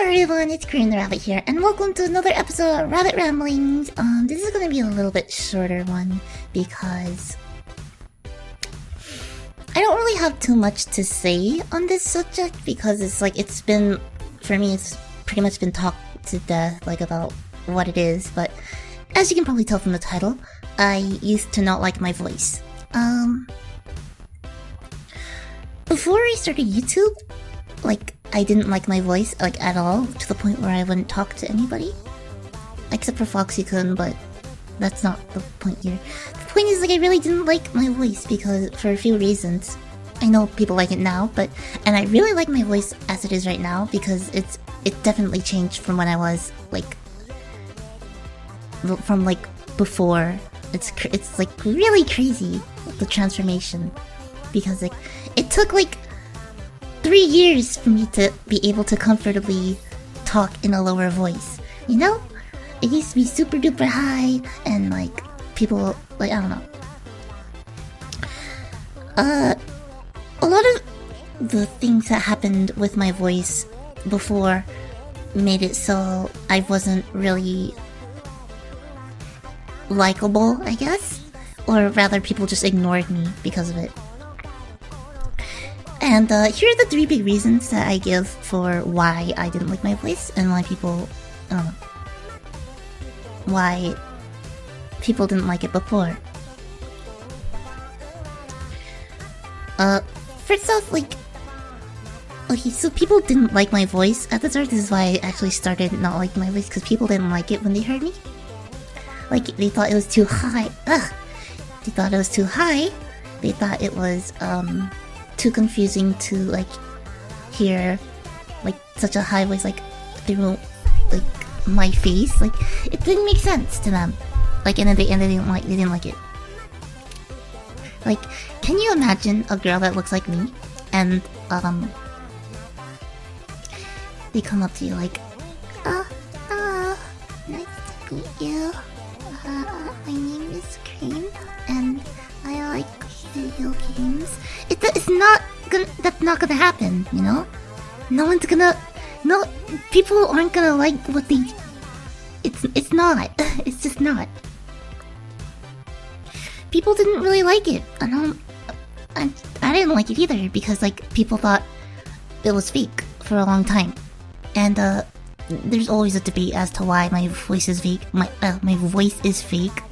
everyone, it's CreamBRabbit here, and welcome to another episode of Rabbit Ramblings. This is gonna be a little bit shorter one because I don't really have too much to say on this subject because it's been, for me, it's pretty much been talked to death, about what it is, but as you can probably tell from the title, I used to not like my voice. Before I started YouTube, I didn't like my voice, at all, to the point where I wouldn't talk to anybody. Except for Foxy-kun, but that's not the point here. The point is, I really didn't like my voice because, for a few reasons. I know people like it now, and I really like my voice as it is right now because it definitely changed from when I was, before. It's really crazy, the transformation. Because, it took, 3 years for me to be able to comfortably talk in a lower voice. You know? It used to be super duper high and people I don't know. A lot of the things that happened with my voice before made it so I wasn't really likable, I guess. Or rather, people just ignored me because of it. And here are the 3 big reasons that I give for why I didn't like my voice and why people didn't like it before. First off, okay, so people didn't like my voice at the start. This is why I actually started not liking my voice, because people didn't like it when they heard me. They thought it was too high. Ugh! They thought it was too high. They thought it was, too confusing to hear such a high voice through my face. It didn't make sense to them. And they didn't like it. Can you imagine a girl that looks like me and they come up to you nice to meet you. My name is Cream and I like video games. That's not gonna happen, you know? People aren't gonna like what they... It's not. It's just not. People didn't really like it. I didn't like it either because, people thought it was fake for a long time. And, there's always a debate as to why my voice is fake. My voice is fake.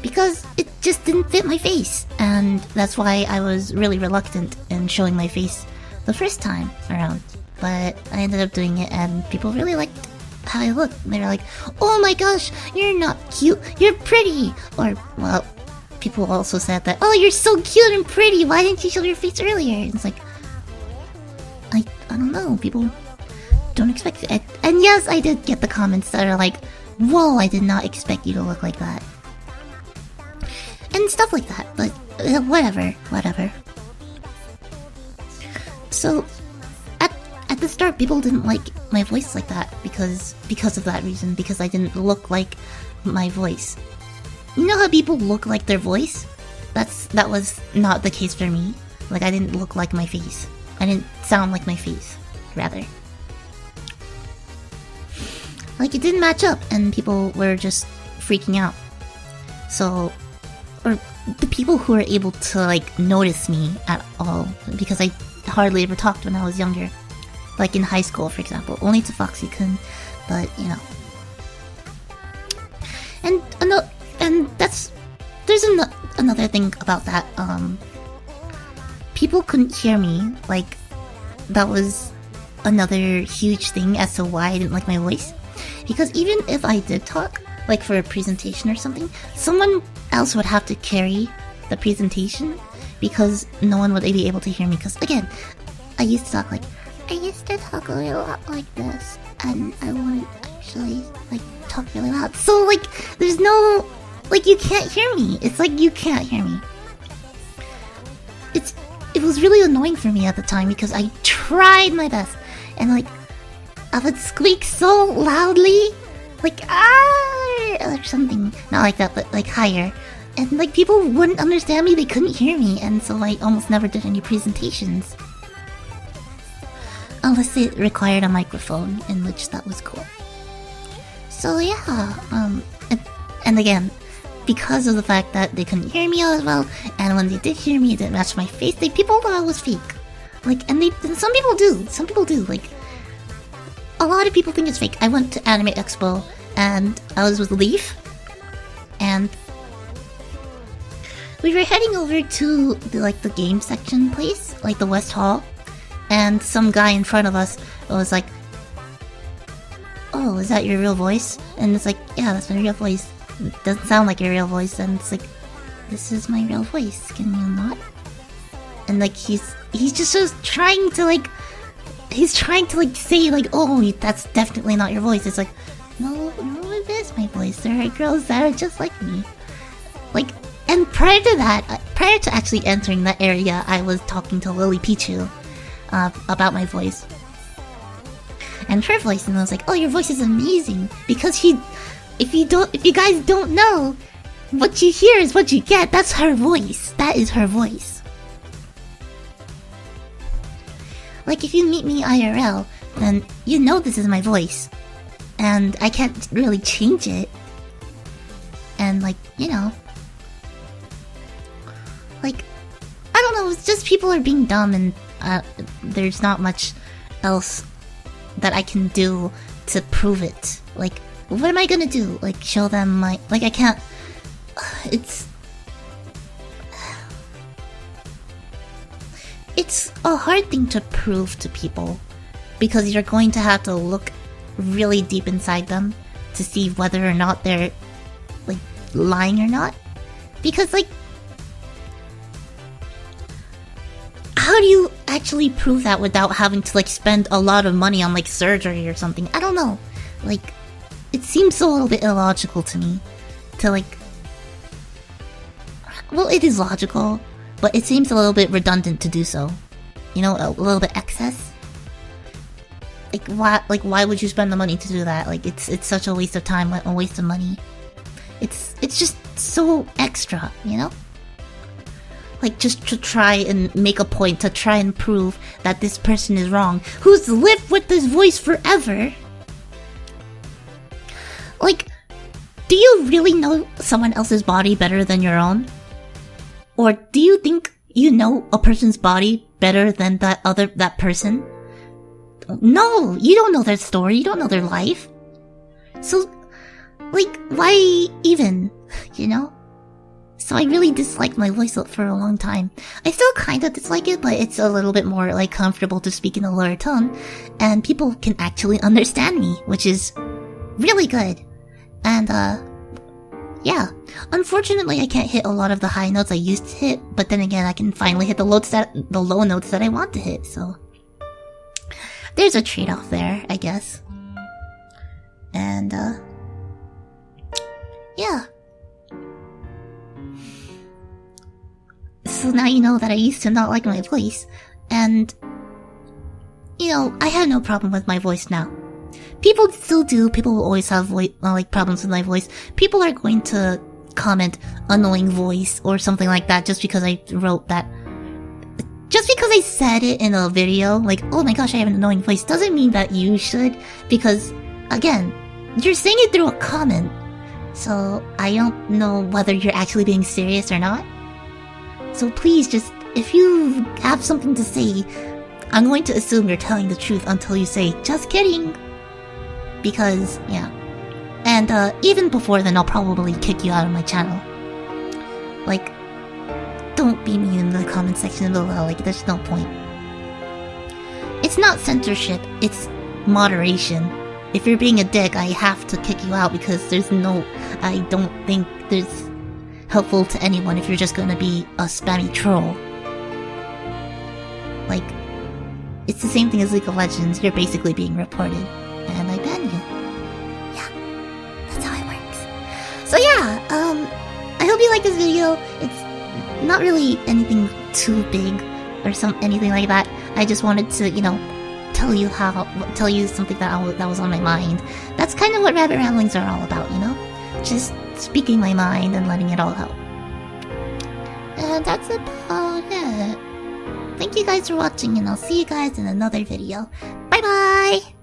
Because it just didn't fit my face, and that's why I was really reluctant in showing my face the first time around. But I ended up doing it, and people really liked how I looked. They were like, "Oh my gosh, you're not cute, you're pretty!" Or, well, people also said that, "Oh, you're so cute and pretty, why didn't you show your face earlier?" And it's I don't know, people don't expect it. And yes, I did get the comments that are like, "Whoa, I did not expect you to look like that." And stuff like that, but whatever. So, at the start, people didn't like my voice like that because of that reason, because I didn't look like my voice. You know how people look like their voice? That was not the case for me. I didn't look like my face. I didn't sound like my face, rather. It didn't match up, and people were just freaking out. So... or the people who were able to notice me at all, because I hardly ever talked when I was younger, in high school, for example, only to Foxy-kun, but you know. And there's another thing about that. People couldn't hear me. That was another huge thing as to why I didn't like my voice, because even if I did talk, for a presentation or something, someone else would have to carry the presentation because no one would be able to hear me. Because again, I used to talk a lot like this, and I wouldn't actually talk really loud. So there's no you can't hear me. It's you can't hear me. It was really annoying for me at the time because I tried my best, and I would squeak so loudly, or something, not like that, but higher, and people wouldn't understand me. They couldn't hear me, and so I almost never did any presentations. unless it required a microphone, in which that was cool. So yeah, and again, because of the fact that they couldn't hear me as well, and when they did hear me, it didn't match my face. People thought I was fake. Like, and some people do. Some people do. Like, a lot of people think it's fake. I went to Anime Expo, and I was with Leaf, and we were heading over to the game section place, like the West Hall, and some guy in front of us was like, "Oh, is that your real voice?" And it's like, "Yeah, that's my real voice. It doesn't sound like your real voice." And it's like, "This is my real voice. Can you not?" And like he's just trying to say like, "Oh, that's definitely not your voice." It's like, no, it is my voice. There are girls that are just like me. Like, and prior to actually entering that area, I was talking to Lily Pichu about my voice and her voice, and I was like, "Oh, your voice is amazing." Because if you guys don't know, what you hear is what you get. That's her voice. That is her voice. Like, if you meet me IRL, then you know this is my voice. And I can't really change it. And like, you know. Like, I don't know, it's just people are being dumb, and there's not much else that I can do to prove it. Like, what am I gonna do? Like, show them my... Like, I can't... It's a hard thing to prove to people, because you're going to have to look really deep inside them to see whether or not they're, like, lying or not. Because, like... How do you actually prove that without having to, like, spend a lot of money on, like, surgery or something? I don't know. Like... It seems a little bit illogical to me to, like... Well, it is logical, but it seems a little bit redundant to do so. You know, a little bit excess. Like, why would you spend the money to do that? Like, it's such a waste of time, a waste of money. It's just so extra, you know? Like, just to try and make a point, to try and prove that this person is wrong, who's lived with this voice forever. Like, do you really know someone else's body better than your own? Or do you think you know a person's body better than that person? No, you don't know their story, you don't know their life. So, like, why even, you know? So I really disliked my voice for a long time. I still kinda dislike it, but it's a little bit more, like, comfortable to speak in a lower tone, and people can actually understand me, which is really good. And, yeah. Unfortunately, I can't hit a lot of the high notes I used to hit, but then again, I can finally hit the low notes that I want to hit, so... There's a trade-off there, I guess. And, yeah. So now you know that I used to not like my voice, and... You know, I have no problem with my voice now. People still do. People will always have problems with my voice. People are going to comment annoying voice or something like that just because I wrote that. Just because I said it in a video, like, oh my gosh, I have an annoying voice, doesn't mean that you should, because, again, you're saying it through a comment. So I don't know whether you're actually being serious or not. So please just, if you have something to say, I'm going to assume you're telling the truth until you say, just kidding. Because, yeah. And, even before then, I'll probably kick you out of my channel. Like, don't be mean in the comment section below, like, there's no point. It's not censorship, it's moderation. If you're being a dick, I have to kick you out because I don't think there's helpful to anyone if you're just gonna be a spammy troll. Like, it's the same thing as League of Legends, you're basically being reported. And I ban you. Yeah, that's how it works. So yeah, I hope you like this video. It's not really anything too big or anything like that. I just wanted to, you know, tell you something that was on my mind. That's kind of what rabbit ramblings are all about, you know? Just speaking my mind and letting it all out. And that's about it. thank you guys for watching, and I'll see you guys in another video. Bye bye!